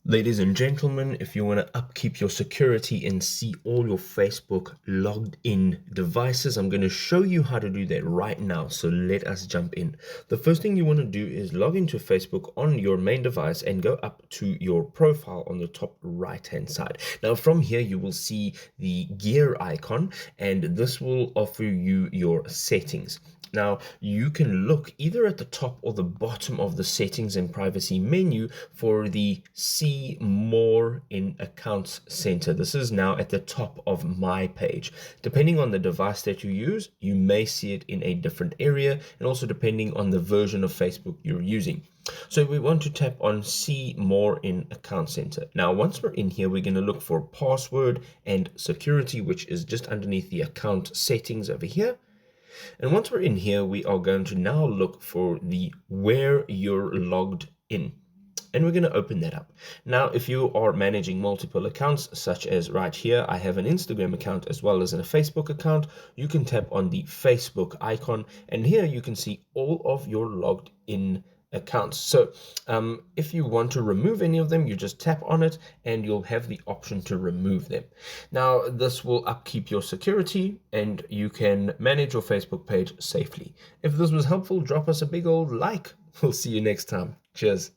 Ladies and gentlemen, if you want to upkeep your security and see all your Facebook logged in devices, I'm going to show you how to do that right now. So let us jump in. The first thing you want to do is log into Facebook on your main device and go up to your profile on the top right hand side. Now from here you will see the gear icon, and this will offer you your settings. Now, you can look either at the top or the bottom of the settings and privacy menu for the See More in Accounts Center. This is now at the top of my page. Depending on the device that you use, you may see it in a different area, and also depending on the version of Facebook you're using. So we want to tap on See More in Account Center. Now, once we're in here, we're going to look for password and security, which is just underneath the account settings over here. And once we're in here, we are going to now look for the where you're logged in. And we're going to open that up. Now, if you are managing multiple accounts, such as right here, I have an Instagram account as well as a Facebook account, you can tap on the Facebook icon, and here you can see all of your logged in accounts. So if you want to remove any of them, you just tap on it and you'll have the option to remove them. Now, this will upkeep your security and you can manage your Facebook page safely. If this was helpful, drop us a big old like. We'll see you next time. Cheers.